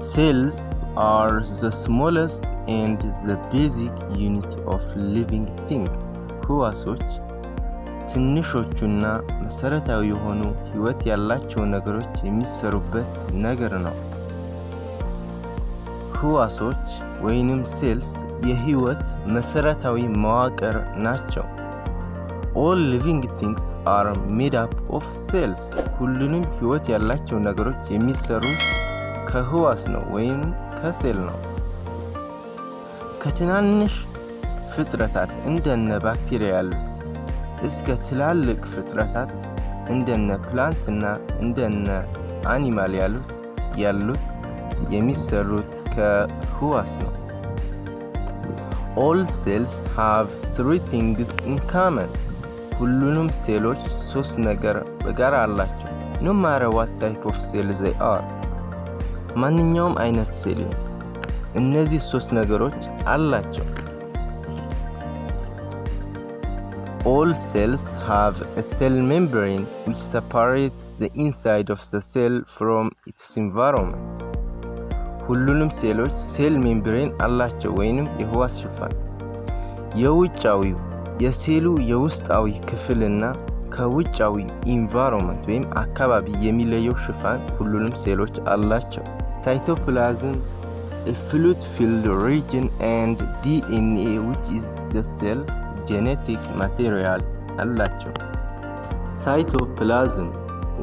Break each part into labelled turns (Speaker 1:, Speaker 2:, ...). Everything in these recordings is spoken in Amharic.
Speaker 1: Cells are the smallest and the basic unit of living thing. ህዋሶች ትንሾቹና መሰረታዊ የሆኑ ህይወት ያላቸው ነገሮች የሚሰሩበት ነገር ነው። ህዋሶች ወይንም ሴልስ የህይወት መሰረታዊ መዋቅር ናቸው። All living things are made up of cells. ሁሉንም ህይወት ያላቸው ነገሮች የሚሰሩት ከህዋስ ነው ወይም ከሴል ነው። ከትናንሽ ፍጥረታት እንደነ ባክቴሪያ ያሉት እስከ ትላልቅ ፍጥረታት እንደነ ፕላንትና እንደነ አኒማል ያሉት የሚሰሩት ከህዋስ ነው። All cells have three things in common. ሁሉንም ሴሎች ሶስት ነገር በጋራ አላቸው። No matter what type of cell they are. ማንኛውም አይነት ሴል እነዚህ ሶስት ነገሮች አላቸው። All cells have a cell membrane which separates the inside of the cell from its environment. ሁሉንም ሴሎች ሴል ሜምብሬን አላቸው ወይንም የህዋስ ሽፋን የውጫዊው የሴሉ የውስጣዊ ክፍልና ከውጫዊ ኢንቫይሮንመንት ወይም አካባቢ የሚለየው ሽፋን ሁሉንም ሴሎች አላቸው። Cytoplasm, a fluid-filled region, and DNA, which is the cell's genetic material አላቸው። ሳይቶፕላዝም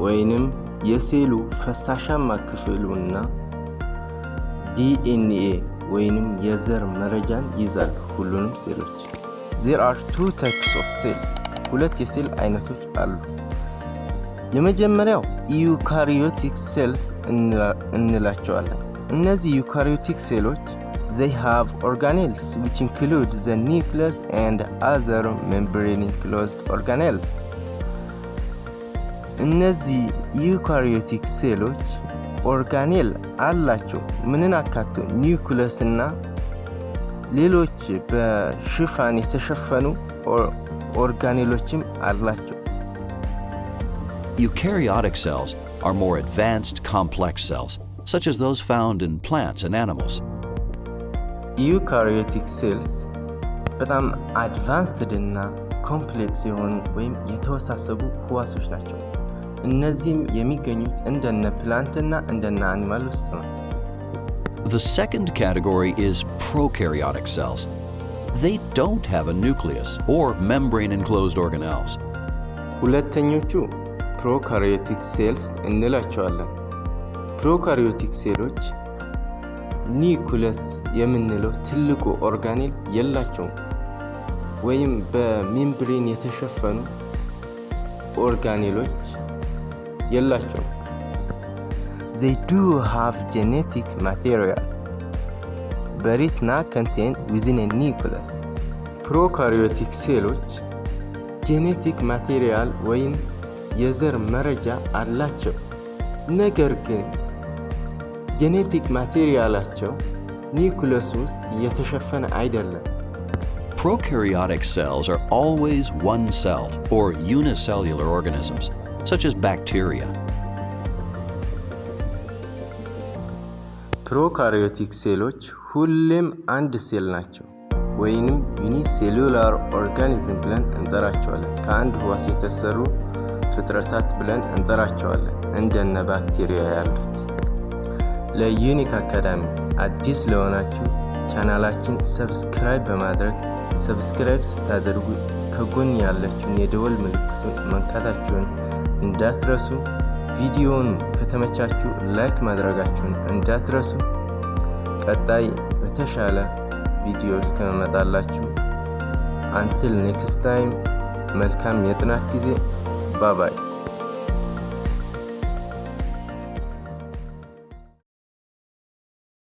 Speaker 1: ወይንም የሴሉ ፈሳሻማ ክፍሉና DNA ወይንም የዘር መረጃን ይዛል ሁሉንም ሴሎች። There are two types of cells. ሁለት የሴል አይነቶች አሉ። የመጀመሪያው ዩካሪዮቲክ ሴልስ እንላቸዋለን። እነዚህ ዩካሪዮቲክ ሴሎች they have organelles which include the nucleus and other membrane-enclosed organelles. እነዚህ ዩካሪዮቲክ ሴሎች ኦርጋኔል አላቸው። ምንን አካቶ? ኒውክለስ እና ሌሎች በሽፋን የተሸፈኑ ኦርጋኔሎችም አላቸው።
Speaker 2: Eukaryotic cells are more advanced, complex cells, such as those found in plants and animals.
Speaker 1: Eukaryotic cells በጣም advanced እና complex የሆኑ ወይም የተወሳሰቡ ህዋሶች ናቸው። እነዚህም የሚገኙት እንደነ ፕላንት እና እንደነ አኒማል ውስጥ ነው።
Speaker 2: The second category is prokaryotic cells. They don't have a nucleus or membrane-enclosed organelles.
Speaker 1: ሁለተኞቹ ፕሮካሪዮቲክ ሴልስ እንላቸዋለን። ፕሮካሪዮቲክ ሴሎች ኒውክለስ የምንለው ትልቁ ኦርጋኔል የላቸውም ወይም በሜምብሬን የተሸፈኑ ኦርጋኔሎች የላቸውም። They do have genetic material, but it not contained within a nucleus. ፕሮካሪዮቲክ ሴሎች ጄኔቲክ ማቴሪያል ወይም የዘር መረጃ አላቸው። ነገር ግን ጄኔቲክ ማቴሪያላቸው ኒውክለስ ውስጥ የተሸፈነ አይደለም።
Speaker 2: Prokaryotic cells are always one-celled or unicellular organisms, such as bacteria.
Speaker 1: ፕሮካሪዮቲክ ሴሎች ሁሌም አንድ ሴል ናቸው ወይንም ዩኒሴሉላር ኦርጋኒዝም ብለን እንጠራቸዋለን። ከአንድ ህዋስ የተሰሩ ፍጥረታት ብለን እንጠራቸዋለን እንደነ ባክቴሪያ ያሉት። ለዩኒክ አካዳሚ አዲስ ለሆናችሁ ቻናላችን ሰብስክራይብ በማድረግ ሰብስክራይብ ስታደርጉ ከጎን ያለችውን የደወል ምልክቱን መንካታችሁን እንዳትረሱ። ቪዲዮውን ከተመቻችሁ ላይክ ማድረጋችሁን እንዳትረሱ። ቀጣይ በተሻለ ቪዲዮ እስከመጣላችሁ until next time መልካም የጥናት ጊዜ። ባይ ባይ።